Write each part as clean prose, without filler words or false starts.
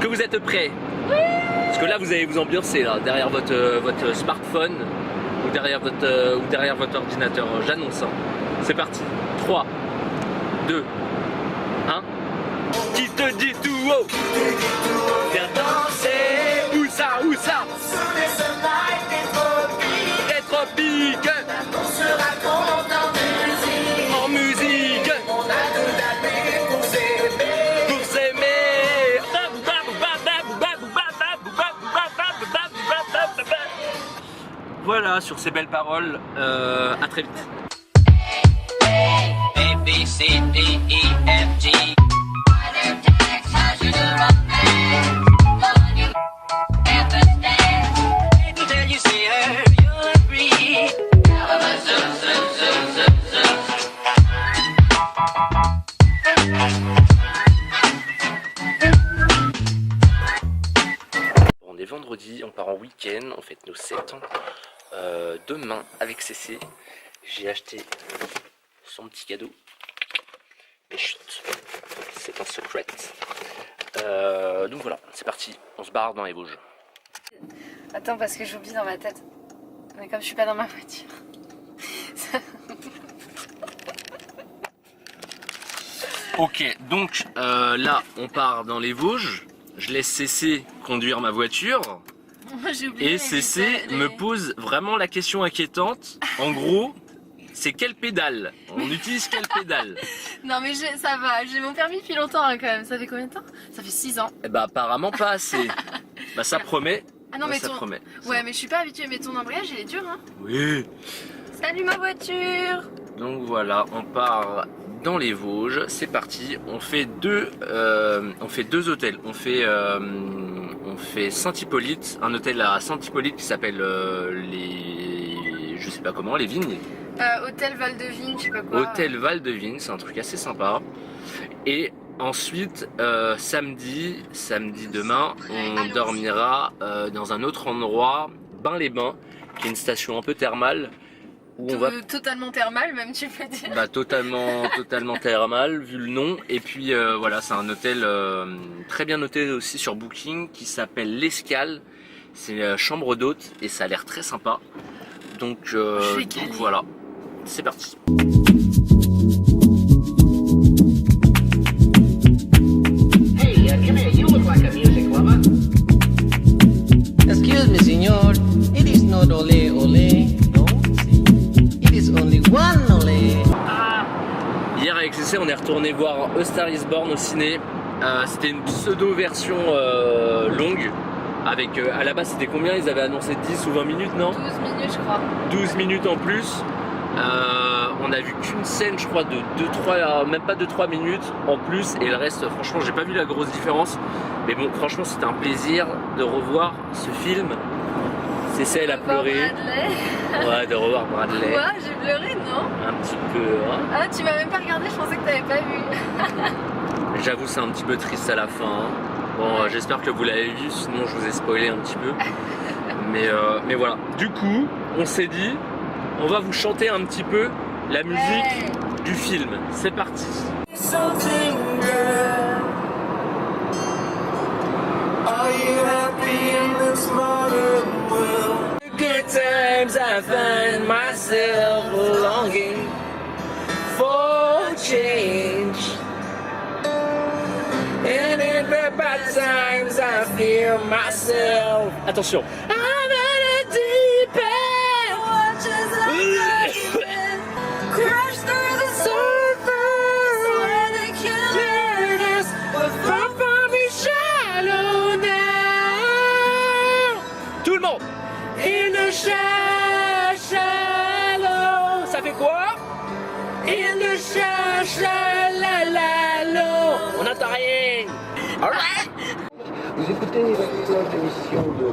que vous êtes prêts? Parce que là vous allez vous ambiancer là, derrière votre smartphone ou derrière votre ordinateur, j'annonce. Hein. C'est parti. 3, 2, 1. Qui te dit tout haut? Viens danser. Où ça? Où ça? T'es tropique. On se raconte en musique. En musique. On a de l'année pour s'aimer. Pour s'aimer. Voilà, sur ces belles paroles, à très vite. A, B, C, D, E, F, G. Till you see her, you'll agree. On est vendredi, on part en week-end, on fête nos 7 ans. Demain, avec CC, j'ai acheté son petit cadeau. Mais chut, c'est un secret. Donc voilà, c'est parti, on se barre dans les Vosges. Attends, parce que j'oublie dans ma tête. Mais comme je suis pas dans ma voiture. Ok, donc là, on part dans les Vosges. Je laisse CC conduire ma voiture. J'ai oublié Et CC me pose vraiment la question inquiétante. En gros, c'est quelle pédale? On utilise quelle pédale? Non mais ça va, j'ai mon permis depuis longtemps hein, quand même. Ça fait combien de temps? Ça fait 6 ans. Eh bah apparemment pas assez. Bah ça promet. Ah non mais ça ton... promet. Ouais mais je suis pas habituée, mais ton embrayage il est dur hein. Oui. Salut ma voiture. Donc voilà, on part dans les Vosges. C'est parti. On fait deux hôtels. On fait Saint-Hippolyte, un hôtel à Saint-Hippolyte qui s'appelle je sais pas comment, les Vignes. Hôtel Val de Vigne, je sais pas quoi. Hôtel Val de Vigne, c'est un truc assez sympa. Et ensuite, samedi demain, on dormira dans un autre endroit, Bains-les-Bains, qui est une station un peu thermale. Où on va... Totalement thermal même tu peux dire. Bah, totalement thermal vu le nom. Et puis voilà, c'est un hôtel très bien noté aussi sur Booking qui s'appelle l'Escale. C'est chambre d'hôte et ça a l'air très sympa. Donc voilà, c'est parti. Hey, come here. You look like a music lover. Excuse me, senor. It is not ole ole. No, it is only one ole. Hier avec CC, on est retourné voir A Star Is Born au ciné. C'était une pseudo-version longue. Avec, à la base, c'était combien? Ils avaient annoncé 10 ou 20 minutes, non? 12 minutes je crois. 12 minutes en plus. On a vu qu'une scène, je crois, de 2-3, même pas 2-3 minutes en plus. Et le reste, franchement, j'ai pas vu la grosse différence. Mais bon, franchement, c'était un plaisir de revoir ce film. C'est elle a pleuré. Ouais, de revoir Bradley. Quoi? J'ai pleuré, non? Un petit peu, hein. Ah, tu m'as même pas regardé, je pensais que t'avais pas vu. J'avoue, c'est un petit peu triste à la fin. Hein. Bon, j'espère que vous l'avez vu, sinon je vous ai spoilé un petit peu. Mais voilà. Du coup, on s'est dit, on va vous chanter un petit peu la musique du film. C'est parti. Good times I find myself longing for change. And in the bad times I feel myself. Attention. I'm in a deep end. Crash through the surface where they kill us. But far from me shallow now. Tout le monde. In the shallow. Ça fait quoi? In the shallow. On n'entend rien. Alright. Vous écoutez l'émission de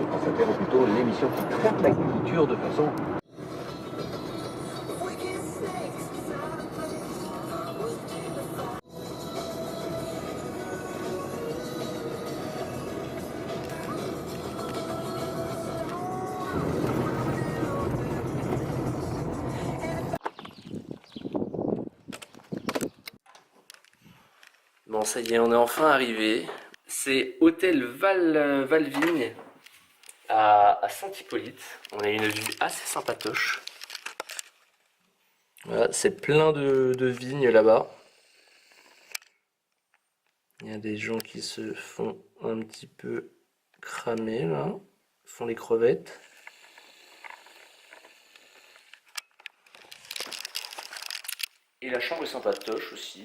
France Inter, ou plutôt l'émission qui traite la culture de façon... Bon, ça y est, on est enfin arrivé. C'est Hôtel Valvigne à Saint-Hippolyte. On a une vue assez sympatoche. Voilà, c'est plein de vignes là-bas. Il y a des gens qui se font un petit peu cramer là, font les crevettes. Et la chambre est sympatoche aussi.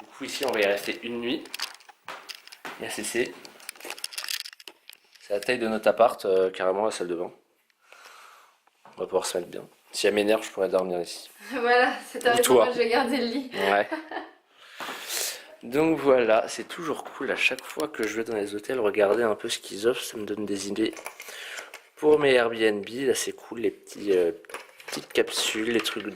Du coup ici on va y rester une nuit. Et c'est la taille de notre appart, carrément la salle de bain. On va pouvoir se mettre bien. Si elle m'énerve, je pourrais dormir ici. Voilà, c'est ta Ou raison, toi. moi je vais garder le lit. Ouais. Donc voilà, c'est toujours cool à chaque fois que je vais dans les hôtels, regarder un peu ce qu'ils offrent, ça me donne des idées pour mes Airbnb. Là c'est cool, les petites capsules, les trucs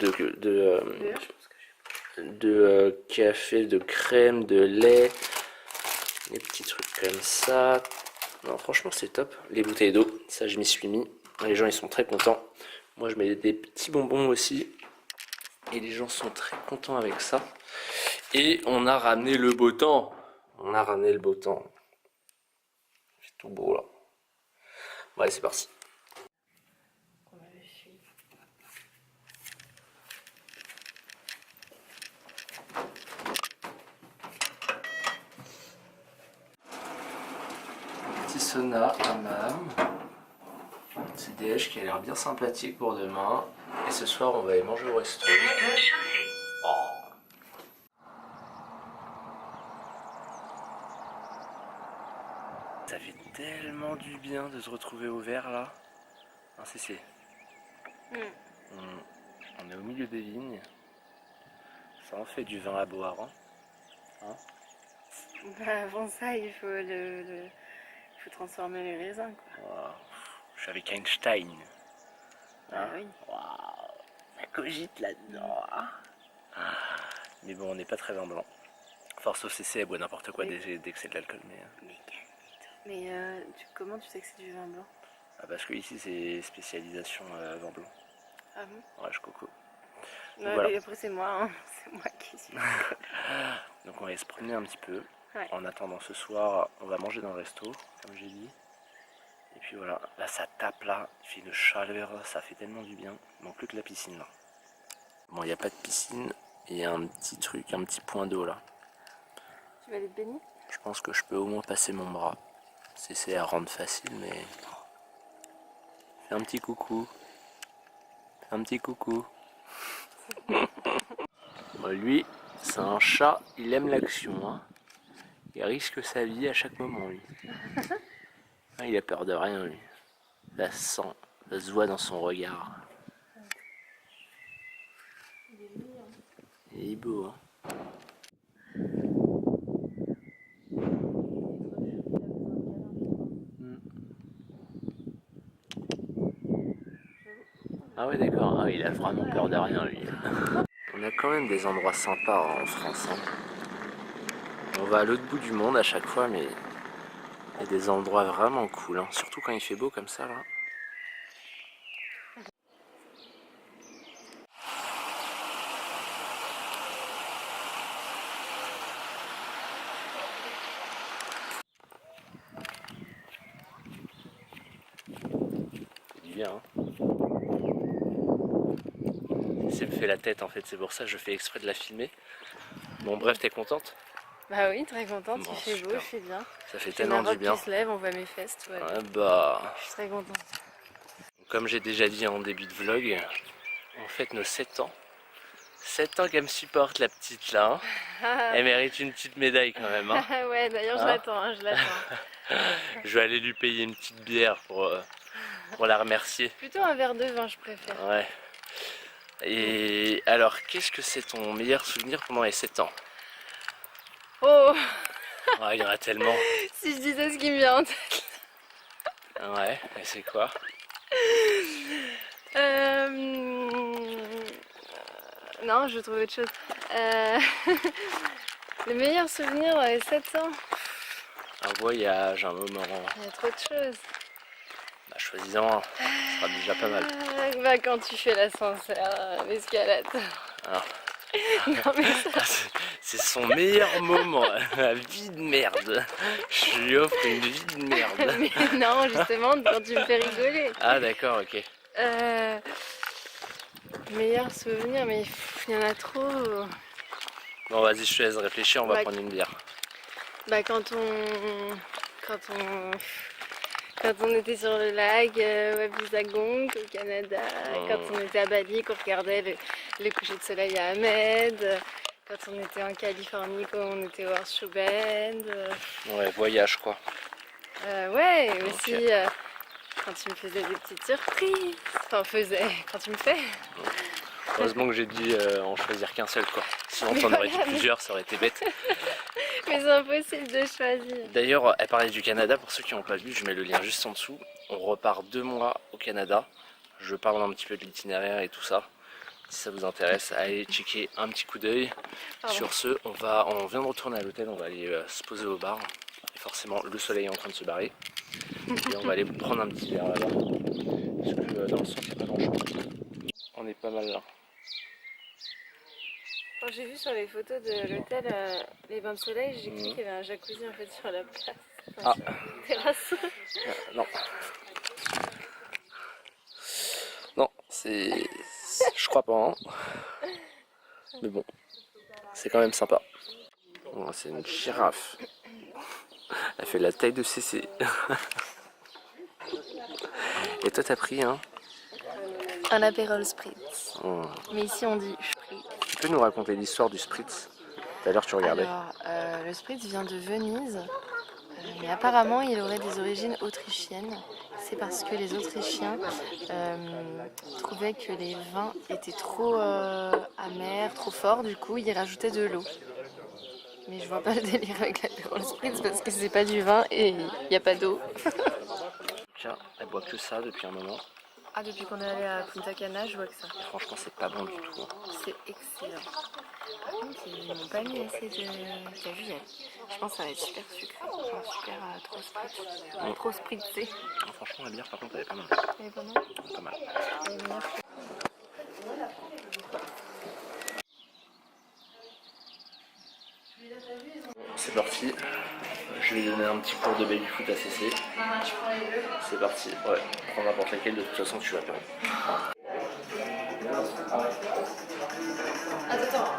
de café, de crème, de lait, les petits trucs comme ça. Non, franchement c'est top. Les bouteilles d'eau, ça je m'y suis mis. Les gens ils sont très contents. Moi je mets des petits bonbons aussi. Et les gens sont très contents avec ça. Et on a ramené le beau temps. On a ramené le beau temps. C'est tout beau là. Ouais, c'est parti. Petit sauna, hammam. C'est déj qui a l'air bien sympathique pour demain. Et ce soir, on va aller manger au resto. Oh. Ça fait tellement du bien de se retrouver au vert là. Un CC. On est au milieu des vignes. Ça en fait du vin à boire. Hein. Bah, avant ça, il faut transformer les raisins, quoi. Wow. Je suis avec Einstein. Ah oui. Wow. Ça cogite là-dedans. Ah. Mais bon, on n'est pas très vin blanc. Force au CC, elle boit n'importe quoi dès que c'est de l'alcool. Mais comment tu sais que c'est du vin blanc? Ah, parce que ici c'est spécialisation vin blanc. Ah bon? Ouais, je coco. Ouais, voilà. et après c'est moi qui suis. Donc on va aller se promener un petit peu. Ouais. En attendant ce soir, on va manger dans le resto, comme j'ai dit. Et puis voilà, là ça tape là, il fait une chaleur, ça fait tellement du bien. Il manque plus que la piscine là. Bon, il n'y a pas de piscine, il y a un petit truc, un petit point d'eau là. Tu vas aller te baigner? Je pense que je peux au moins passer mon bras. C'est à rendre facile, mais... Fais un petit coucou. Fais un petit coucou. Bon, lui, c'est un chat, il aime l'action. Hein. Il risque sa vie à chaque moment, lui. Ah, il a peur de rien, lui. Ça se sent, ça se voit dans son regard. Il est beau, hein. Ah ouais, d'accord, ah, il a vraiment peur de rien, lui. On a quand même des endroits sympas en France. Hein. On va à l'autre bout du monde à chaque fois, mais il y a des endroits vraiment cool, hein. Surtout quand il fait beau comme ça, là. C'est du bien, hein. Ça me fait la tête en fait, c'est pour ça que je fais exprès de la filmer. Bon bref, t'es contente? Bah oui, très contente, Bon, il fait beau, super. il fait bien. Ça fait J'ai tellement ma du robe bien. qui se lève, on voit mes fesses, tout va bien. Ouais, bah... Je suis très contente. Comme j'ai déjà dit en début de vlog, on fête nos 7 ans. 7 ans qu'elle me supporte la petite là. Hein. Elle mérite une petite médaille quand même. Hein. Ouais, d'ailleurs je Hein l'attends, hein, je l'attends. Je vais aller lui payer une petite bière pour la remercier. Plutôt un verre de vin, je préfère. Ouais. Et alors, qu'est-ce que c'est ton meilleur souvenir pendant les 7 ans? Oh, Ouais, il y en a tellement. si je disais ce qui me vient en tête. Ouais, mais c'est quoi? Non, je trouve autre chose. Le meilleur souvenir dans les 7 ans, Un voyage, un moment. il y a trop de choses. Bah, choisis-en un, ce sera déjà pas mal. Bah, quand tu fais l'ascenseur, l'escalade. Ah. Non mais ça, C'est son meilleur moment, la vie de merde. Je lui offre une vie de merde. Mais non, justement, quand tu me fais rigoler. Ah d'accord, ok. Meilleur souvenir, mais il y en a trop. Bon vas-y, je te laisse réfléchir, on va Bah, prendre une bière. Bah quand on était sur le lac Wabusagong au Canada, quand on était à Bali, qu'on regardait le coucher de soleil à Ahmed, quand on était en Californie, quand on était au Horseshoe Bend. Ouais, voyage quoi. Ouais, et aussi quand tu me faisais des petites surprises. Enfin, quand tu me fais. Heureusement que j'ai dû en choisir qu'un seul quoi. Sinon t'en aurais dit plusieurs, ça aurait été bête. Mais c'est impossible de choisir. D'ailleurs, elle parlait du Canada, pour ceux qui n'ont pas vu, je mets le lien juste en dessous. On repart 2 mois au Canada. Je parle un petit peu de l'itinéraire et tout ça. Si ça vous intéresse, allez checker un petit coup d'œil. Sur ce, on vient de retourner à l'hôtel, on va aller se poser au bar. Et forcément, le soleil est en train de se barrer. Et on va aller prendre un petit verre là-bas. Parce que dans le centre, il n'y a pas grand-chose. On est pas mal là. Quand j'ai vu sur les photos de l'hôtel les bains de soleil, j'ai cru qu'il y avait un jacuzzi en fait sur la place. Enfin, sur la terrasse. Non. Non, c'est... Je crois pas. Hein. Mais bon, c'est quand même sympa. Bon, c'est une girafe. Elle fait la taille de CC. Et toi t'as pris hein? Un apérol spritz. Oh. Mais ici on dit spritz. Tu peux nous raconter l'histoire du spritz? Tout à l'heure tu regardais. Alors, le spritz vient de Venise. Mais apparemment il aurait des origines autrichiennes. C'est parce que les Autrichiens trouvaient que les vins étaient trop amers, trop forts, du coup ils rajoutaient de l'eau. Mais je vois pas le délire avec l'apérol spritz parce que c'est pas du vin et il n'y a pas d'eau. Tiens, elle boit que ça depuis un moment. Ah, depuis qu'on est allé à Punta Cana, je vois que ça. Franchement, c'est pas bon du tout. Hein. C'est excellent. Par contre, ils m'ont pas mis assez de. T'as vu, je pense que ça va être super sucré. Genre super trop spritz. Trop spritzé. Ah, franchement, la bière, par contre, elle est pas mal. Elle est pas mal. Pas mal. Elle est meilleure que- C'est parti. Je vais donner un petit cours de baby foot à CC. C'est parti. Ouais, prends n'importe laquelle, de toute façon tu vas perdre. Attends.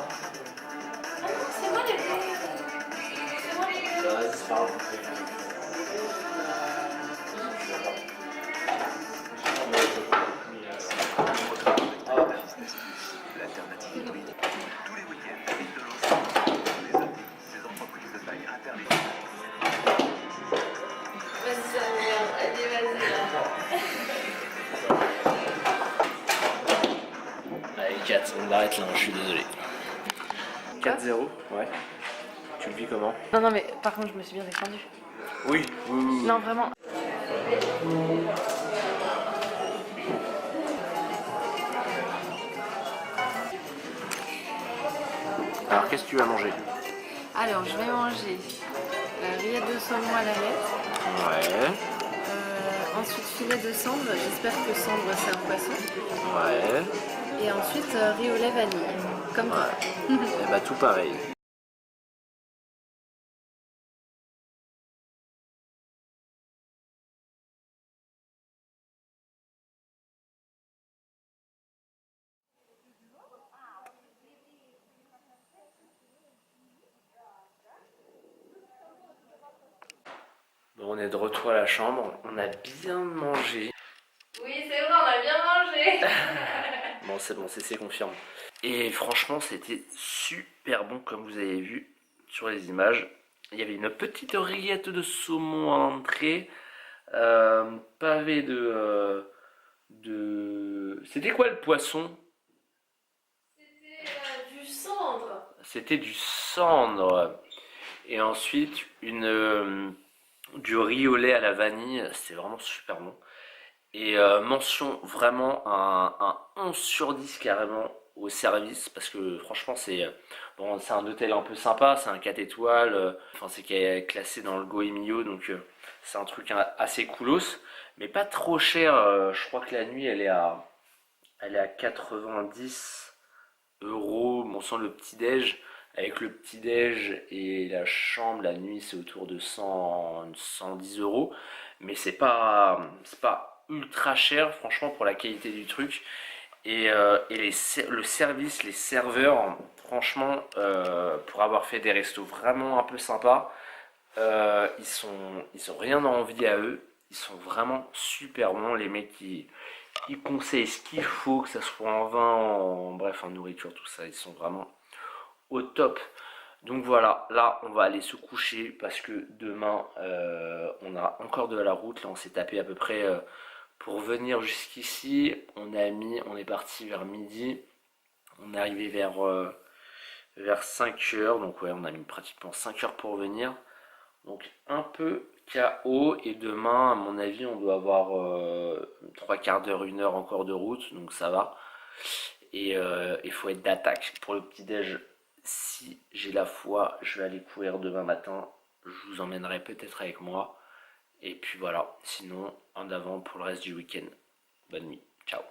C'est moi les bleus. C'est moi les bleus. Vas-y, c'est pas grave. Vas-y, ça me regarde. Allez, vas-y là. Allez, 4, on arrête là, je suis désolé. 4-0, ouais. Tu le vis comment? Non, non, mais par contre, je me suis bien défendue. Oui, oui, oui. Non, vraiment. Alors, qu'est-ce que tu vas manger? Alors, je vais manger rillettes de saumon à la lettre. Ouais, Ensuite, filet de cendre. J'espère que cendre, c'est un poisson. ouais. Et ensuite, riz au lait vanille. Comme toi. Et bah, tout pareil. Bon, on est de retour à la chambre, on a bien mangé. Oui, c'est vrai, on a bien mangé. Bon, c'est bon, c'est confirme. Et franchement, c'était super bon, comme vous avez vu sur les images. Il y avait une petite rillette de saumon à l'entrée, pavé de... C'était quoi le poisson? C'était du cendre. C'était du cendre. Et ensuite, du riz au lait à la vanille, c'était vraiment super bon. Et mention vraiment un 11 sur 10 carrément au service, parce que franchement c'est bon, c'est un hôtel un peu sympa, c'est un 4 étoiles, enfin c'est classé dans le Goemio, donc c'est un truc assez coolos, mais pas trop cher. Je crois que la nuit elle est à 90 €, bon sans le petit déj, avec le petit-déj et la chambre la nuit, c'est autour de 110 euros. Mais c'est pas ultra cher, franchement, pour la qualité du truc. Et le service, les serveurs, franchement, pour avoir fait des restos vraiment un peu sympas, ils ont rien à envier à eux. Ils sont vraiment super bons. Les mecs, ils conseillent ce qu'il faut, que ça soit en vin, bref, en nourriture, tout ça. Ils sont vraiment au top. Donc voilà, là, on va aller se coucher parce que demain, on a encore de la route. Là, on s'est tapé à peu près... pour venir jusqu'ici, on est parti vers midi, on est arrivé vers 5 heures, donc ouais, on a mis pratiquement 5 heures pour venir, donc un peu KO, et demain, à mon avis, on doit avoir 3 quarts d'heure, 1 heure encore de route, donc ça va, et il faut être d'attaque. Pour le petit-déj, si j'ai la foi, je vais aller courir demain matin, je vous emmènerai peut-être avec moi. Et puis voilà, sinon en avant pour le reste du week-end. Bonne nuit, ciao.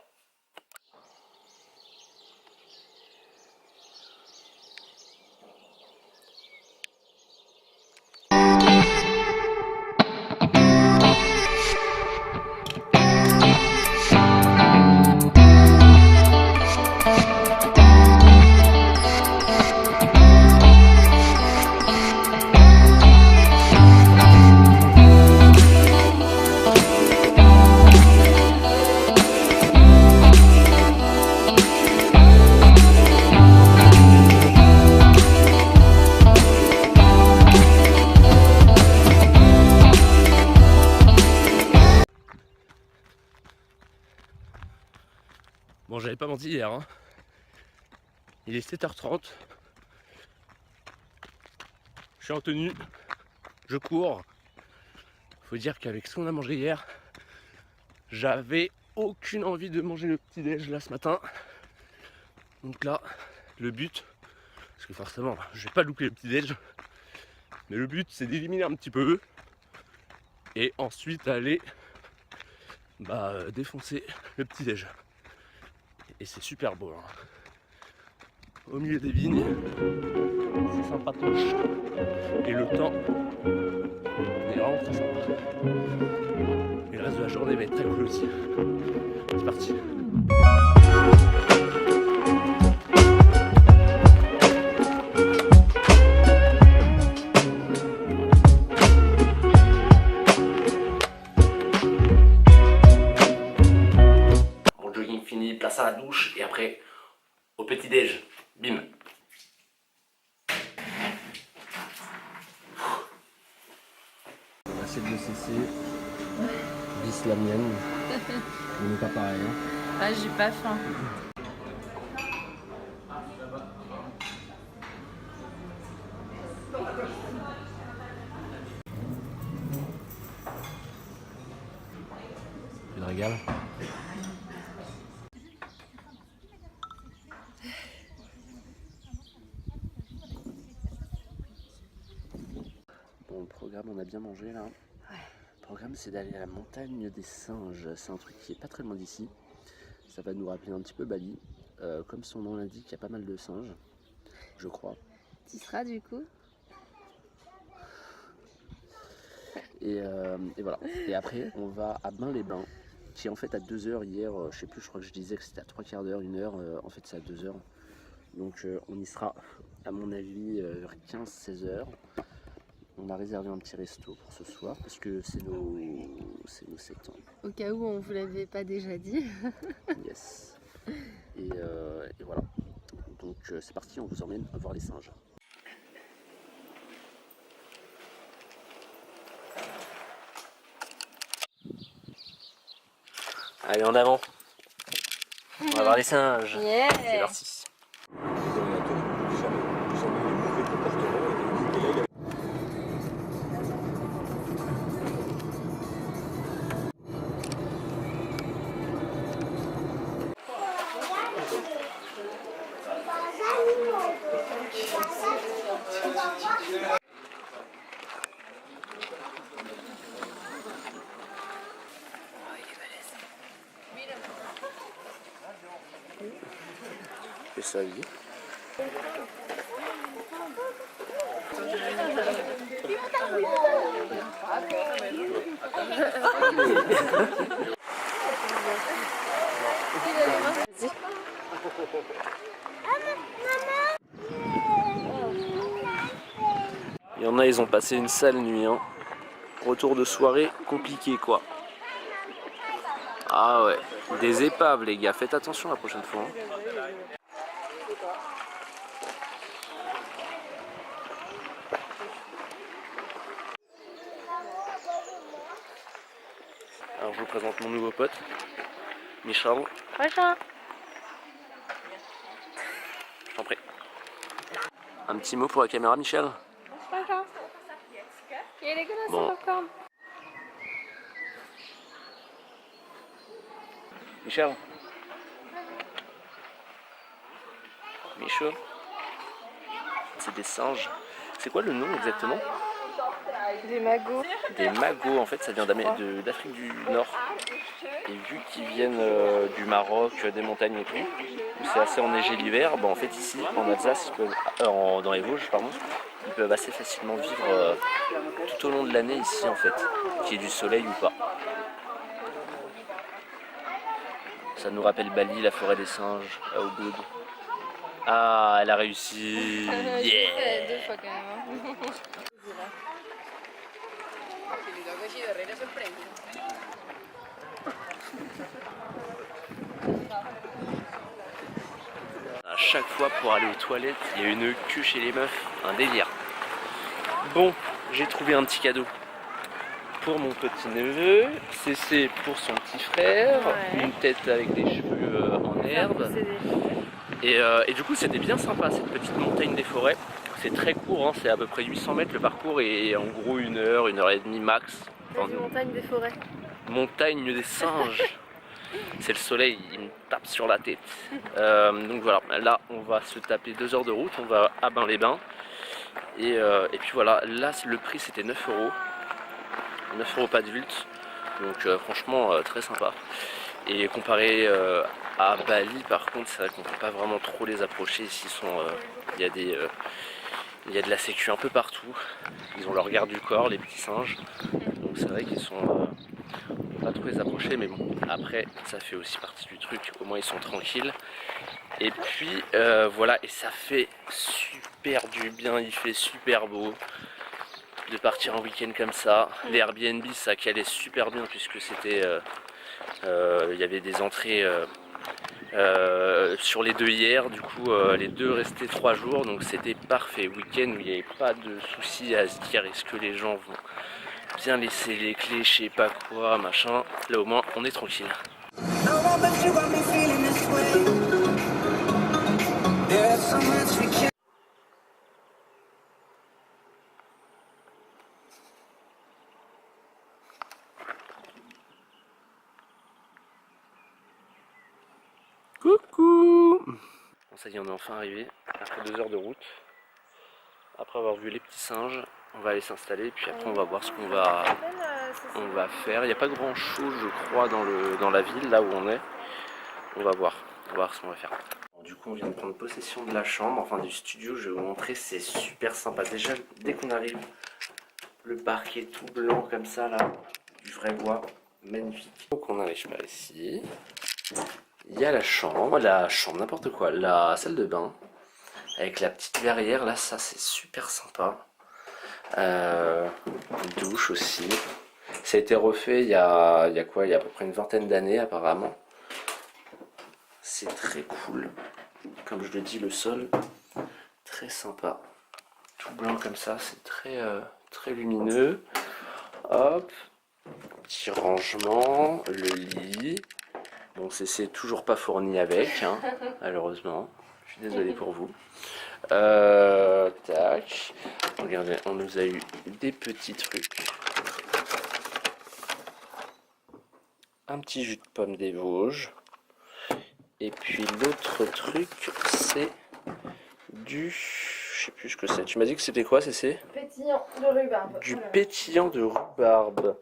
Bon, j'avais pas menti hier, hein. Il est 7h30. Je suis en tenue. Je cours. Faut dire qu'avec ce qu'on a mangé hier, j'avais aucune envie de manger le petit-déj là ce matin. Donc là, le but, parce que forcément, je vais pas louper le petit-déj, mais le but c'est d'éliminer un petit peu et ensuite aller défoncer le petit-déj. Et c'est super beau, hein. Au milieu des vignes, c'est sympatoche. Et le temps est vraiment très sympa. Et le reste de la journée va être très cool aussi. C'est parti. Mon jogging fini, place à la douche et après au petit-déj. Bim. Assiette de CC, bis la mienne. On n'est pas pareil, hein. Ah, j'ai pas faim. Tu te régales? Bon, le programme, on a bien mangé là. Le programme, c'est d'aller à la montagne des singes. C'est un truc qui est pas très loin d'ici. Ça va nous rappeler un petit peu Bali. Comme son nom l'indique, il y a pas mal de singes, je crois. Tu seras du coup? Et voilà. Et après, on va à Bain-les-Bains, qui est en fait à 2 heures. Hier, je sais plus, je crois que je disais que c'était à 3 quarts d'heure, 1 heure. En fait, c'est à 2 heures. Donc, on y sera, à mon avis, vers 15-16 heures. On a réservé un petit resto pour ce soir parce que c'est nos 7 ans. Au cas où on vous l'avait pas déjà dit. Yes. Et voilà. Donc c'est parti, on vous emmène voir les singes. Allez, en avant. On va voir les singes. Yeah. C'est parti. Et sa vie. Il y en a, ils ont passé une sale nuit. Hein. Retour de soirée compliqué quoi. Ah ouais, des épaves les gars, faites attention la prochaine fois. Hein. Alors je vous présente mon nouveau pote, Michel. Bonjour. Je t'en prie. Un petit mot pour la caméra, Michel. Bonjour. Bon. Michel. Michel. C'est des singes. C'est quoi le nom exactement? Des magots. Des magots, en fait ça vient d'Afrique du Nord. Et vu qu'ils viennent du Maroc, des montagnes et tout, où c'est assez enneigé l'hiver, bah en fait ici en Alsace, ils peuvent, dans les Vosges pardon, ils peuvent assez facilement vivre tout au long de l'année ici en fait, qu'il y ait du soleil ou pas. Ça nous rappelle Bali, la forêt des singes, à Ubud. Ah, elle a réussi. Yeah. Deux fois quand même. Hein. À chaque fois pour aller aux toilettes, il y a une queue chez les meufs, un délire. Bon, j'ai trouvé un petit cadeau pour mon petit neveu, CC pour son petit frère, Ouais. une tête avec des cheveux en herbe. Et du coup c'était bien sympa cette petite montagne des forêts. C'est très court, hein, c'est à peu près 800 mètres le parcours et en gros 1 heure, 1 heure et demie max. Enfin, Montagne des forêts. montagne des singes. C'est le soleil, il me tape sur la tête. Donc voilà, là on va se taper 2 heures de route, on va à Bain-les-Bains. Et puis voilà, là le prix c'était 9 €. 9 € pas d'adulte. Donc franchement très sympa. Et comparé à Bali par contre, c'est vrai qu'on peut pas vraiment trop les approcher. Ici il y a de la sécu un peu partout. Ils ont leur garde du corps, les petits singes. Donc c'est vrai qu'ils sont... on peut pas trop les approcher, mais bon, après ça fait aussi partie du truc, au moins ils sont tranquilles. Et puis voilà, et ça fait super du bien, il fait super beau de partir en week-end comme ça. Les Airbnb ça calait super bien puisque c'était... il y avait des entrées sur les 2 hier, du coup les 2 restaient 3 jours, donc c'était parfait. Week-end où il n'y avait pas de soucis à se dire est-ce que les gens vont bien laisser les clés, je sais pas quoi, machin. Là au moins on est tranquille. Coucou! Bon ça y est, on est enfin arrivé après 2 heures de route. Après avoir vu les petits singes, on va aller s'installer puis après on va voir ce qu'on va faire. Il n'y a pas grand chose je crois dans la ville là où on est. On va voir ce qu'on va faire. Bon, du coup on vient de prendre possession de la chambre, enfin du studio, je vais vous montrer, c'est super sympa. Déjà dès qu'on arrive, le parquet tout blanc comme ça là, du vrai bois, magnifique. Donc on arrive par ici. Il y a la chambre n'importe quoi, la salle de bain. Avec la petite verrière, là, ça c'est super sympa. Une douche aussi. Ça a été refait il y a à peu près une vingtaine d'années apparemment. C'est très cool. Comme je le dis, le sol, très sympa. Tout blanc comme ça, c'est très lumineux. Hop, petit rangement, le lit. Bon, c'est toujours pas fourni avec, hein, malheureusement. Je suis désolé pour vous. Tac. Regardez, on nous a eu des petits trucs. Un petit jus de pomme des Vosges. Et puis l'autre truc, c'est du... Je sais plus ce que c'est. Tu m'as dit que c'était quoi, c'est Pétillant de rhubarbe. du pétillant de rhubarbe.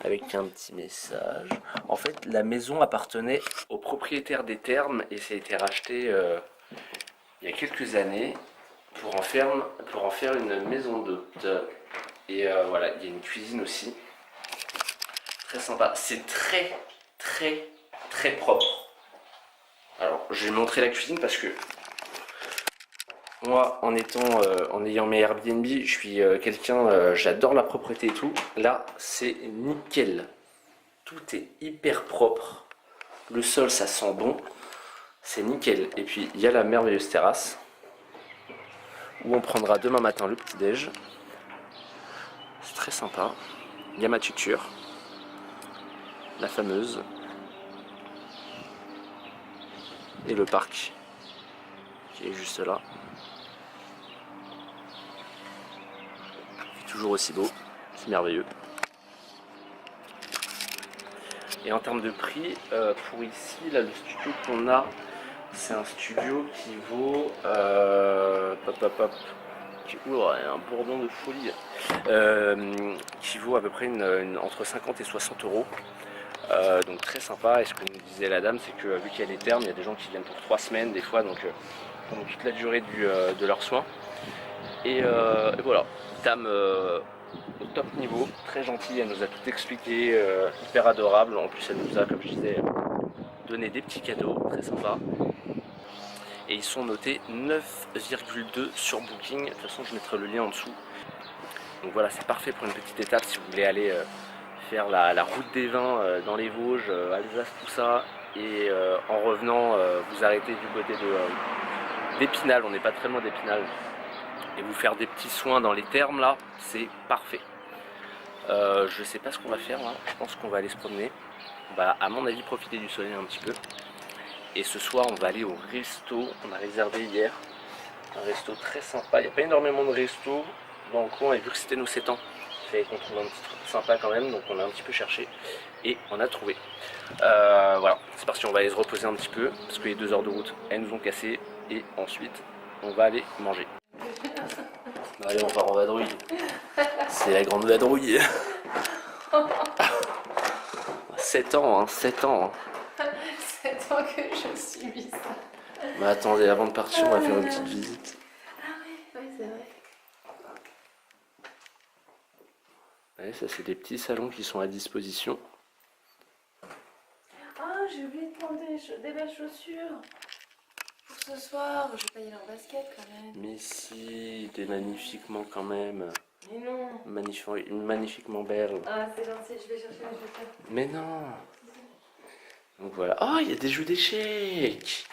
Avec un petit message. En fait, la maison appartenait au propriétaire des thermes et ça a été racheté il y a quelques années pour en faire une maison d'hôte. Et voilà, il y a une cuisine aussi. Très sympa. C'est très propre. Alors, je vais montrer la cuisine parce que moi, en ayant mes Airbnb, je suis quelqu'un, j'adore la propreté et tout. Là, c'est nickel. Tout est hyper propre. Le sol, ça sent bon. C'est nickel. Et puis, il y a la merveilleuse terrasse où on prendra demain matin le petit-déj. C'est très sympa. Il y a ma tuture, la fameuse, et le parc qui est juste là. Toujours aussi beau, c'est merveilleux. Et en termes de prix, pour ici, là, le studio qu'on a, c'est un studio qui vaut oula, un bourdon de folie, qui vaut à peu près entre 50 et 60 euros. Donc très sympa. Et ce que nous disait la dame, c'est que vu qu'il y a des termes, il y a des gens qui viennent pour 3 semaines des fois, donc pendant toute la durée de leurs soins. Et voilà, dame au top niveau, très gentille, elle nous a tout expliqué, hyper adorable. En plus elle nous a, comme je disais, donné des petits cadeaux, très sympa. Et ils sont notés 9,2 sur Booking. De toute façon, je mettrai le lien en dessous. Donc voilà, c'est parfait pour une petite étape si vous voulez aller faire la route des vins dans les Vosges, Alsace, tout ça. Et en revenant, vous arrêtez du côté d'Épinal, on n'est pas très loin d'Épinal. Et vous faire des petits soins dans les thermes là, c'est parfait. Je sais pas ce qu'on va faire là, je pense qu'on va aller se promener. On va à mon avis profiter du soleil un petit peu. Et ce soir on va aller au resto, on a réservé hier. Un resto très sympa, il n'y a pas énormément de restos dans le coin et vu que c'était nos 7 ans, il fallait qu'on trouve un petit truc sympa quand même, donc on a un petit peu cherché et on a trouvé. Voilà, c'est parti, on va aller se reposer un petit peu parce que les 2 heures de route elles nous ont cassé et ensuite on va aller manger. Allez, on part en vadrouille. C'est la grande vadrouille. 7 ans, hein, 7 ans. Hein. 7 ans que je subis ça. Mais attendez, avant de partir, on va faire une petite visite. Ah oui, c'est vrai. Ouais, ça c'est des petits salons qui sont à disposition. Ah, j'ai oublié de prendre des belles chaussures. Pour ce soir, je vais pas y aller en basket quand même. Mais si, t'es magnifiquement quand même. Mais non. Magnifiquement belle. Ah, c'est gentil, je vais chercher mes chaussures. Mais non. Donc voilà. Oh, il y a des jeux d'échecs.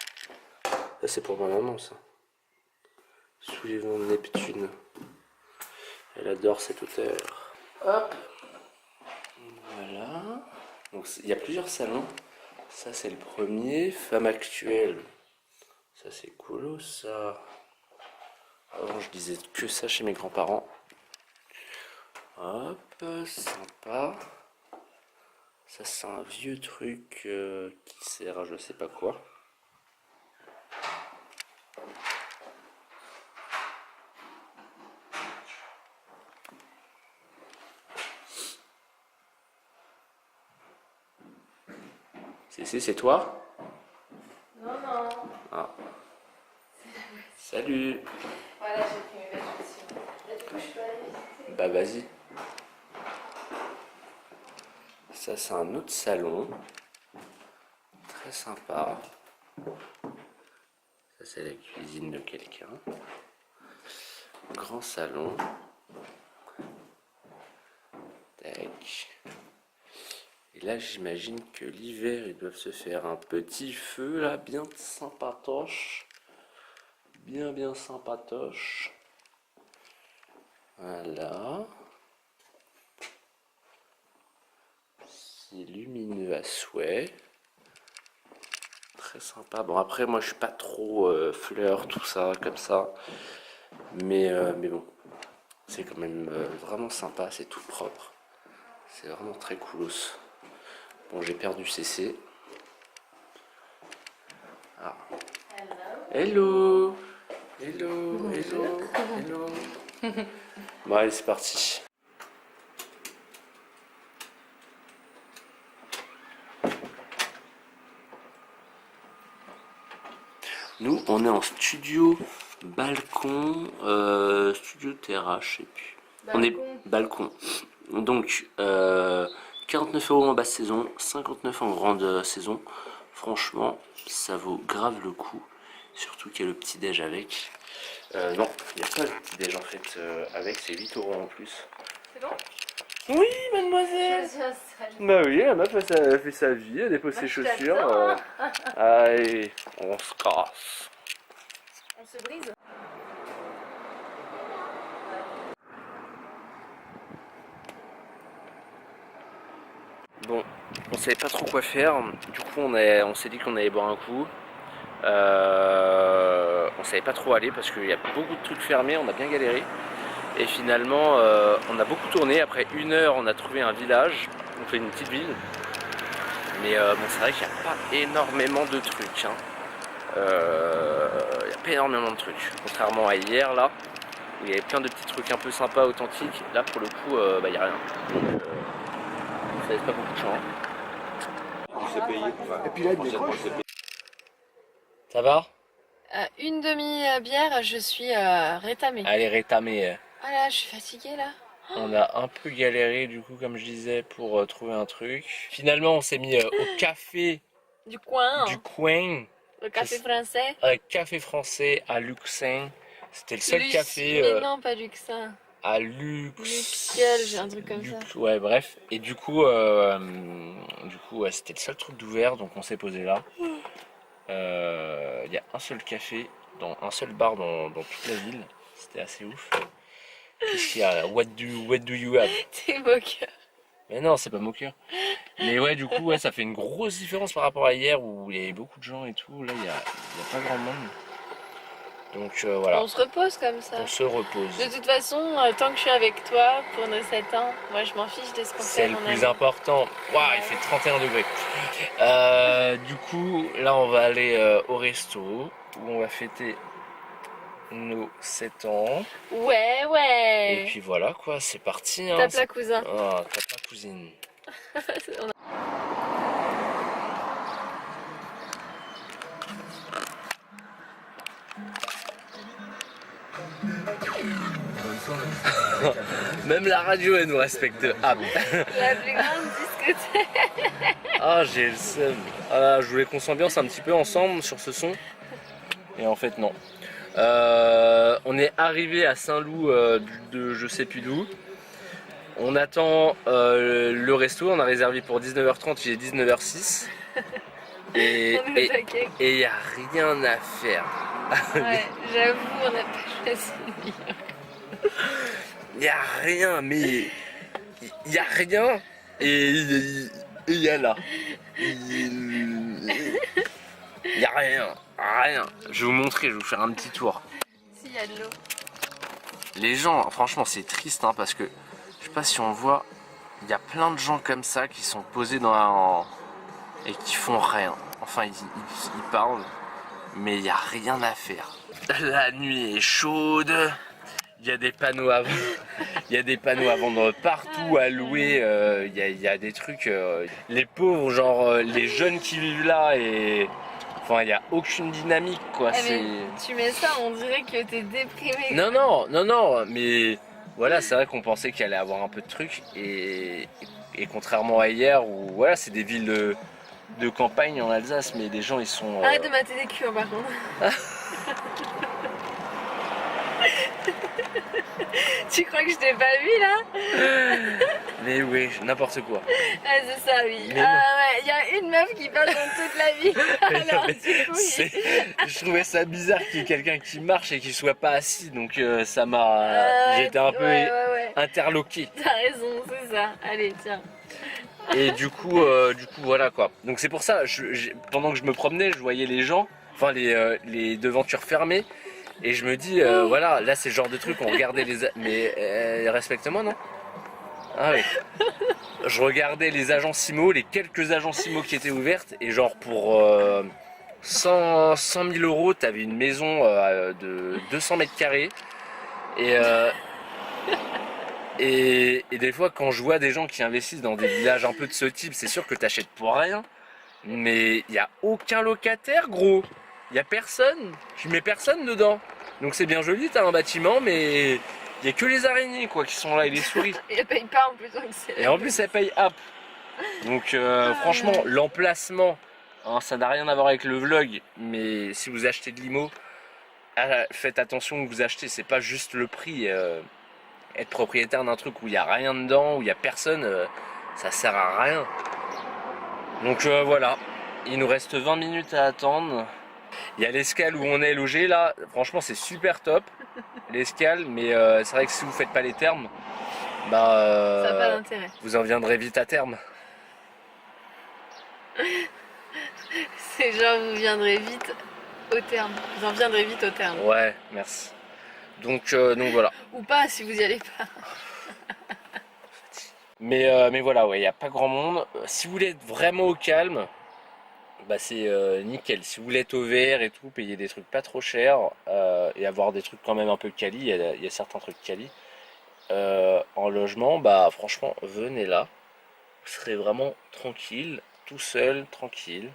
Ça c'est pour ma maman ça. Soulèvement de Neptune. Elle adore cet auteur. Hop. Voilà. Donc il y a plusieurs salons. Ça c'est le premier. Femme actuelle. Ça c'est cool ça. Avant je disais que ça chez mes grands-parents. Hop, sympa. Ça c'est un vieux truc qui sert à je sais pas quoi. C'est toi? Non, non. Ah. Salut. Voilà, j'ai pris mes belles chaussures. Et du coup, je peux aller visiter. Bah vas-y. Ça c'est un autre salon. Très sympa. Ça c'est la cuisine de quelqu'un. Grand salon. Tac. Et là j'imagine que l'hiver ils doivent se faire un petit feu là, bien sympatoche. Bien sympatoche. Voilà. C'est lumineux à souhait. Très sympa. Bon après moi je suis pas trop fleur, tout ça, comme ça. Mais bon. C'est quand même vraiment sympa, c'est tout propre. C'est vraiment très coolos. Bon j'ai perdu CC. Ah. Hello. Hello. Bon allez c'est parti. Nous on est en studio balcon, studio terrasse, je sais plus. On est balcon. Donc 49 € en basse saison, 59 en grande saison. Franchement, ça vaut grave le coup. Surtout qu'il y a le petit déj avec. Non, il n'y a pas le petit déj en fait avec, c'est 8 € en plus. C'est bon? Oui, mademoiselle. Bah oui, la meuf elle fait sa vie, elle dépose ses chaussures. Allez, on se casse. On se brise. Bon, on savait pas trop quoi faire. Du coup, on s'est dit qu'on allait boire un coup. On savait pas trop aller parce qu'il y a beaucoup de trucs fermés, on a bien galéré. Et finalement, on a beaucoup tourné. Après 1 heure, on a trouvé un village. On fait une petite ville. Mais bon, c'est vrai qu'il n'y a pas énormément de trucs. Hein. Il n'y a pas énormément de trucs. Contrairement à hier, là, où il y avait plein de petits trucs un peu sympas, authentiques. Là, pour le coup, il n'y a rien. Donc, ça laisse pas beaucoup de champs. Et puis là, il Ça va? Une demi-bière, je suis rétamée. Allez, rétamé. Ah là, je suis fatiguée là. On a un peu galéré du coup comme je disais pour trouver un truc. Finalement on s'est mis au café Du coin. du coin, Le café français. café français à Luxin. C'était le seul Luc- café Mais non, pas Luxin. à Lux. Luxiel, j'ai un truc comme ça. Ouais bref. Et du coup ouais, c'était le seul truc d'ouvert donc on s'est posé là. Il y a un seul café, dans un seul bar dans toute la ville. C'était assez ouf. Qu'est-ce qu'il y a? What do you have? T'es moqueur. Mais non, c'est pas moqueur. Mais ouais, du coup, ouais, ça fait une grosse différence par rapport à hier où il y avait beaucoup de gens et tout. Là, il y a pas grand monde. Donc voilà, On se repose comme ça. on se repose. De toute façon, tant que je suis avec toi pour nos 7 ans, moi je m'en fiche de ce qu'on C'est fait. le mon plus ami. important. Waouh, il fait 31 degrés. Du coup, là, on va aller au resto où on va fêter nos 7 ans. Ouais, Et ouais. puis voilà, quoi, c'est parti. Hein. Tape la cousin. Ah, tape la cousine. Même la radio, elle nous respecte. Ah, La plus grande discothèque. ah j'ai le seum. Ah, là, je voulais qu'on s'ambiance un petit peu ensemble sur ce son. Et en fait, non. On est arrivé à Saint-Loup de je sais plus d'où. On attend le resto. On a réservé pour 19h30. Il est 19h06. Et On est au taquet. il n'y a rien à faire. Ouais, j'avoue, on n'a pas choisi le meilleur. Il n'y a rien, mais il n'y a rien et il y a là. Il n'y a rien, rien. Je vais vous montrer, je vais vous faire un petit tour. S'il y a de l'eau. Les gens, franchement, c'est triste hein, parce que je sais pas si on voit, il y a plein de gens comme ça qui sont posés et qui font rien. Enfin, ils parlent, mais il n'y a rien à faire. La nuit est chaude. Il y a des panneaux à vendre, il y a des panneaux à vendre partout, à louer, il y a des trucs, les pauvres, genre les jeunes qui vivent là et enfin il n'y a aucune dynamique quoi. Eh, C'est... mais tu mets ça, on dirait que t'es déprimé. Non, mais voilà, c'est vrai qu'on pensait qu'il allait avoir un peu de trucs et contrairement à hier où voilà, c'est des villes de campagne en Alsace, mais les gens ils sont... Arrête de mater des culs par contre. Tu crois que je t'ai pas vu là? Mais oui, n'importe quoi. Ah, c'est ça, oui. Mais Ah ouais, il y a une meuf qui passe dans toute la vie. Alors, du coup, Je trouvais ça bizarre qu'il y ait quelqu'un qui marche et qui soit pas assis, donc ça m'a... J'étais un peu ouais. interloqué. T'as raison, c'est ça. Allez, tiens. Et du coup voilà quoi. Donc c'est pour ça, pendant que je me promenais, je voyais les gens, enfin les devantures fermées. Et je me dis, voilà, là c'est le genre de truc, on regardait mais respecte-moi, non? Ah oui. Je regardais les agences IMO, les quelques agences IMO qui étaient ouvertes, et genre pour 100 000 €, t'avais une maison de 200 mètres carrés. Et des fois, quand je vois des gens qui investissent dans des villages un peu de ce type, c'est sûr que t'achètes pour rien. Mais il n'y a aucun locataire, gros. Il n'y a personne. Tu mets personne dedans. Donc c'est bien joli, t'as un bâtiment, mais il n'y a que les araignées quoi qui sont là et les souris. Et elle paye pas en plus, donc c'est. Et en plus, elle paye app. Donc franchement, l'emplacement, hein, ça n'a rien à voir avec le vlog, mais si vous achetez de l'IMO, faites attention que vous achetez, c'est pas juste le prix. Être propriétaire d'un truc où il n'y a rien dedans, où il n'y a personne, ça sert à rien. Donc voilà, il nous reste 20 minutes à attendre. Il y a l'escale où on est logé là, franchement c'est super top, l'escale, mais c'est vrai que si vous faites pas les termes, bah Ça n'a pas d'intérêt. vous en viendrez vite à terme. C'est genre vous viendrez vite au terme. Vous en viendrez vite au terme. Ouais, merci. Donc voilà. Ou pas si vous y allez pas. Mais voilà, ouais, il n'y a pas grand monde. Si vous voulez être vraiment au calme, bah c'est nickel. Si vous voulez être au vert et tout, payer des trucs pas trop chers et avoir des trucs quand même un peu quali, il y a certains trucs quali. En logement, bah franchement, venez là. Vous serez vraiment tranquille, tout seul, tranquille.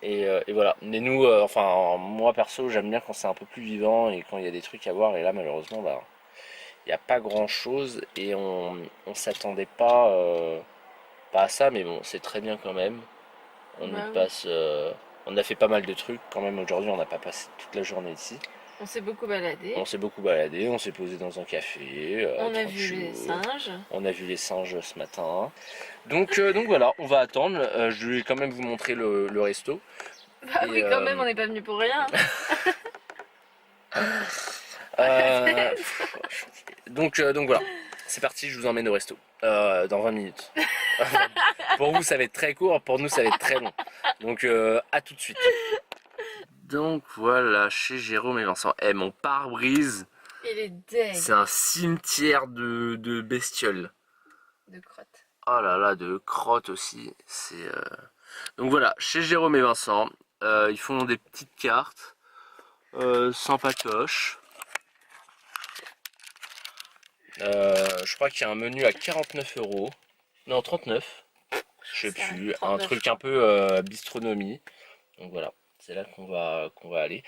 Et voilà. Mais nous, enfin, moi perso, j'aime bien quand c'est un peu plus vivant et quand il y a des trucs à voir. Et là, malheureusement, bah, il n'y a pas grand chose et on s'attendait pas à ça, mais bon, c'est très bien quand même. On Bah y oui. passe, on a fait pas mal de trucs quand même aujourd'hui. On n'a pas passé toute la journée ici. On s'est beaucoup baladé. On s'est beaucoup baladé, on s'est posé dans un café. On a vu tranquille. les singes. On a vu les singes ce matin. Donc voilà, on va attendre. Je vais quand même vous montrer le resto. Bah Et, oui, quand même, on n'est pas venu pour rien. Donc voilà, c'est parti, je vous emmène au resto dans 20 minutes. Pour vous ça va être très court, pour nous ça va être très long. Donc à tout de suite. Donc voilà, chez Jérôme et Vincent. Mon pare-brise, Il est deg c'est un cimetière de bestioles. de crotte. Oh là là, de crottes aussi. Donc voilà, chez Jérôme et Vincent, ils font des petites cartes sans patoche. Je crois qu'il y a un menu à 49 €. Non, 39. Je sais C'est plus. 39. Un truc un peu bistronomie. Donc voilà, c'est là qu'on va aller.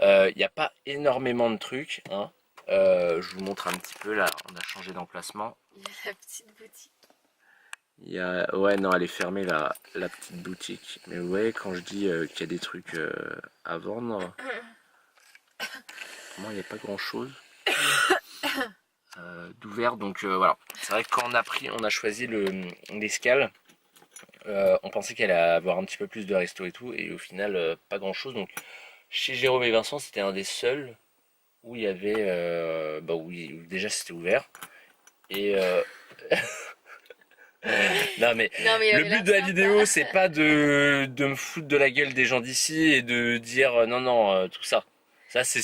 Il n'y a pas énormément de trucs. Hein. Je vous montre un petit peu là. On a changé d'emplacement. Il y a la petite boutique. Il y a... Ouais, non, elle est fermée la petite boutique. Mais ouais, quand je dis qu'il y a des trucs à vendre, moi il n'y a pas grand chose d'ouvert. Donc voilà, c'est vrai que quand on a choisi l'escale, on pensait qu'elle allait avoir un petit peu plus de resto et tout, et au final, pas grand chose. Donc chez Jérôme et Vincent, c'était un des seuls où il y avait, où déjà c'était ouvert. Et non mais Non, mais il y le avait but de la sympa. vidéo c'est pas de me foutre de la gueule des gens d'ici et de dire non tout ça. Ça c'est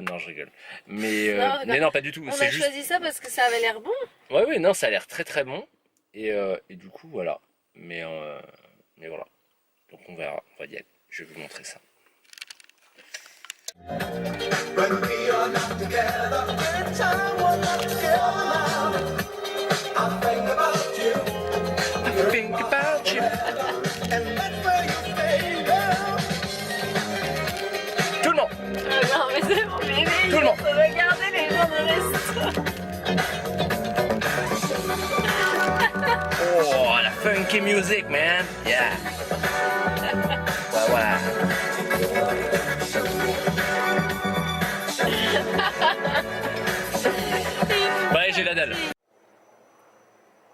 non je rigole. Mais non pas du tout. On C'est a juste choisi ça parce que ça avait l'air bon. ouais non ça a l'air très très bon et du coup voilà. Mais voilà. Donc on va y aller. Je vais vous montrer ça. Think about you. Tout le monde. Non, mais c'est bon, mais Tout le monde. regardez les gens de resto. Oh, la funky music, man. Yeah. Bah, voilà. Ouais, j'ai la dalle.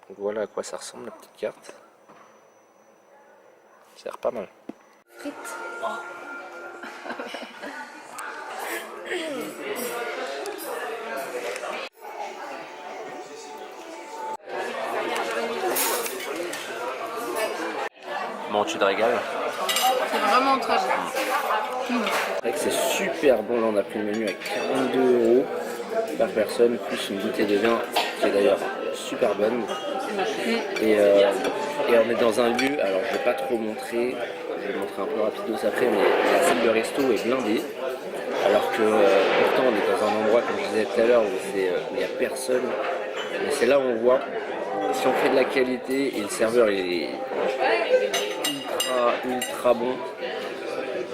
Donc voilà à quoi ça ressemble la petite carte. Ça a l'air pas mal. Frites. Bon, tu te régales. C'est vraiment très bon. C'est vrai que c'est super bon. Là, on a pris le menu à 42 € par personne, plus une bouteille de vin qui est d'ailleurs super bonne. Et on est dans un lieu, alors je vais pas trop montrer, je vais montrer un peu rapidos après, mais la salle de resto est blindée. Alors que pourtant on est dans un endroit, comme je disais tout à l'heure, où il n'y a personne. Mais c'est là où on voit si on fait de la qualité et le serveur il est ultra bon.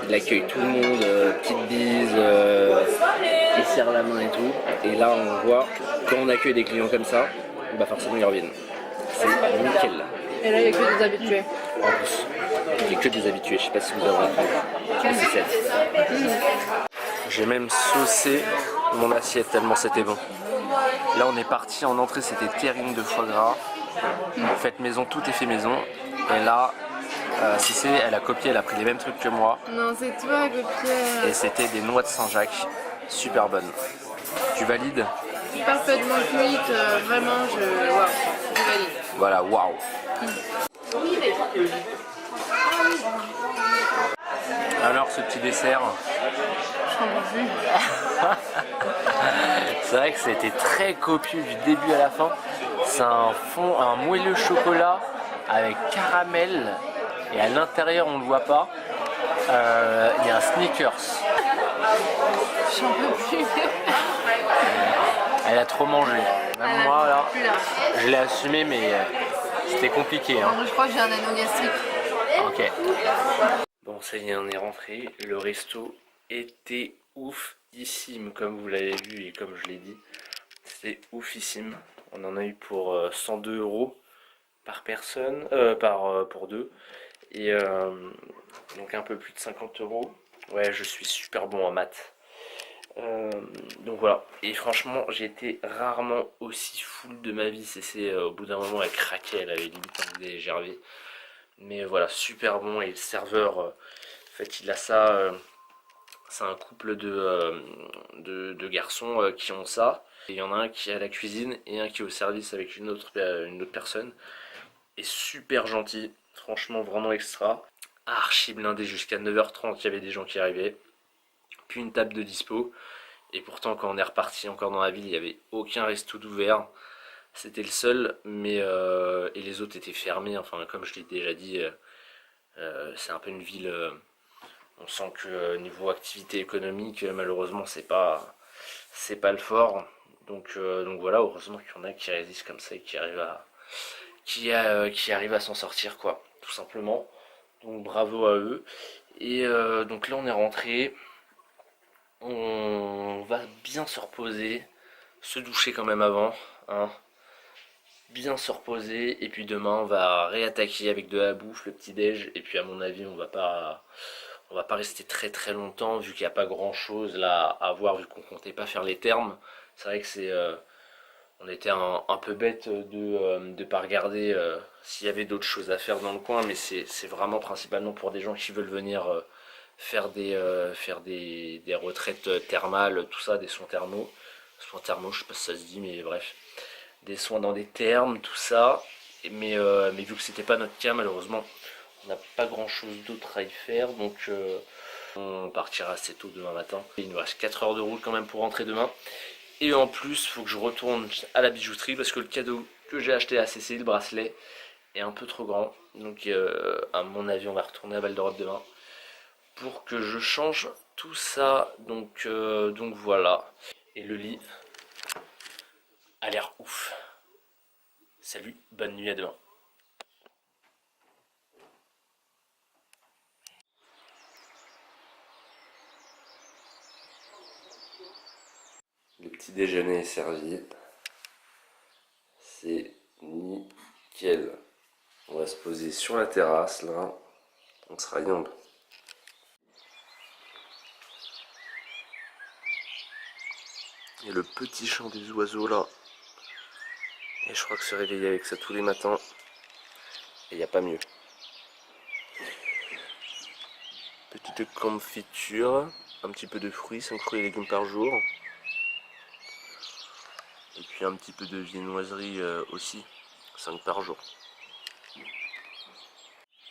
Il accueille tout le monde, petite bise, il serre la main et tout. Et là on voit, quand on accueille des clients comme ça, bah forcément ils reviennent. C'est nickel. Et là, il n'y a que des habitués. En plus, il n'y a que des habitués, je sais pas si vous avez remarqué. C'est ça. J'ai même saucé mon assiette tellement c'était bon. Là on est parti en entrée, c'était terrine de foie gras. Faites maison, tout est fait maison. Et là, Cissé, elle a copié, elle a pris les mêmes trucs que moi. Non, c'est toi, copière. Et c'était des noix de Saint-Jacques, super bonnes. Tu valides? Parfaitement cuite, vraiment, je valide. Voilà, waouh. Alors ce petit dessert. C'est vrai que c'était très copieux du début à la fin. C'est un moelleux chocolat avec caramel et à l'intérieur on ne le voit pas. Il y a un Snickers. J'en peux plus. Elle a trop mangé. Même moi là, je l'ai assumé mais c'était compliqué. Hein. Je crois que j'ai un anneau gastrique. Ok. Bon ça y est, on est rentré. Le resto était oufissime comme vous l'avez vu et comme je l'ai dit. C'était oufissime. On en a eu pour 102 € par personne, pour deux. Et donc un peu plus de 50 €. Ouais, je suis super bon en maths. Donc voilà. Et franchement, j'ai été rarement aussi full de ma vie. C'est au bout d'un moment, elle craquait, elle avait limite envie d'aller gerber. Mais voilà, super bon. Et le serveur, en fait, il a ça. C'est un couple de garçons qui ont ça. Et il y en a un qui est à la cuisine et un qui est au service avec une autre personne. Et super gentil, franchement vraiment extra. Archi blindé jusqu'à 9h30, il y avait des gens qui arrivaient. Puis une table de dispo. Et pourtant quand on est reparti encore dans la ville, il n'y avait aucun resto d'ouvert. C'était le seul, mais et les autres étaient fermés. Enfin comme je l'ai déjà dit, c'est un peu une ville... on sent que niveau activité économique, malheureusement, c'est pas le fort. Donc voilà, heureusement qu'il y en a qui résistent comme ça et qui arrivent à s'en sortir, quoi, tout simplement. Donc bravo à eux. Et donc là, on est rentré. On va bien se reposer, se doucher quand même avant, hein. Bien se reposer. Et puis demain, on va réattaquer avec de la bouffe, le petit déj. Et puis à mon avis, on va pas rester très très longtemps vu qu'il n'y a pas grand chose là à voir vu qu'on comptait pas faire les thermes. C'est vrai que on était un peu bête de pas regarder s'il y avait d'autres choses à faire dans le coin, mais c'est vraiment principalement pour des gens qui veulent venir faire des retraites thermales, tout ça, des soins thermaux, je sais pas si ça se dit, mais bref, des soins dans des thermes, tout ça. Mais vu que c'était pas notre cas, malheureusement, on n'a pas grand chose d'autre à y faire, donc on partira assez tôt demain matin. Il nous reste 4 heures de route quand même pour rentrer demain. Et en plus, il faut que je retourne à la bijouterie parce que le cadeau que j'ai acheté à Cécile, le bracelet, est un peu trop grand. Donc à mon avis, on va retourner à Val d'Europe demain pour que je change tout ça. Donc voilà. Et le lit a l'air ouf. Salut, bonne nuit, à demain. Le petit déjeuner est servi. C'est nickel. On va se poser sur la terrasse là. On sera yambe. Il y a le petit chant des oiseaux là. Et je crois que se réveiller avec ça tous les matins. Et il n'y a pas mieux. Petite confiture. Un petit peu de fruits, 5 fruits et légumes par jour. Et puis un petit peu de viennoiserie aussi, 5 par jour.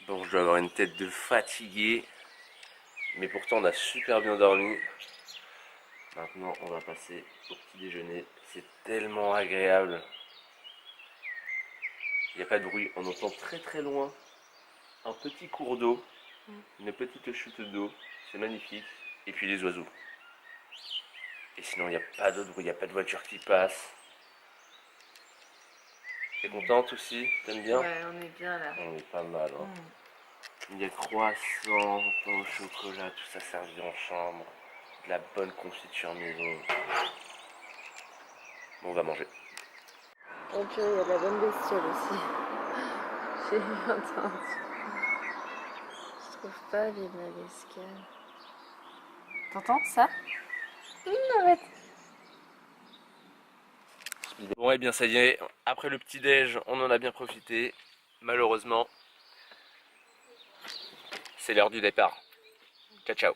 Bon, je dois avoir une tête de fatigué, mais pourtant on a super bien dormi. Maintenant on va passer au petit déjeuner, c'est tellement agréable. Il n'y a pas de bruit, on entend très très loin un petit cours d'eau, une petite chute d'eau, c'est magnifique. Et puis les oiseaux. Et sinon il n'y a pas d'autre bruit, il n'y a pas de voiture qui passe. T'es contente aussi? T'aimes bien? Ouais, on est bien là. On est pas mal. Hein. Il y a croissants, pain au chocolat, tout ça servi en chambre. De la bonne confiture maison. Bon, on va manger. Oh purée, il y a de la bonne bestiole aussi. J'ai entendu. Je trouve pas Vive Madagascar. T'entends ça? Arrête. Bon, et bien ça y est, après le petit déj, on en a bien profité. Malheureusement, c'est l'heure du départ. Ciao ciao.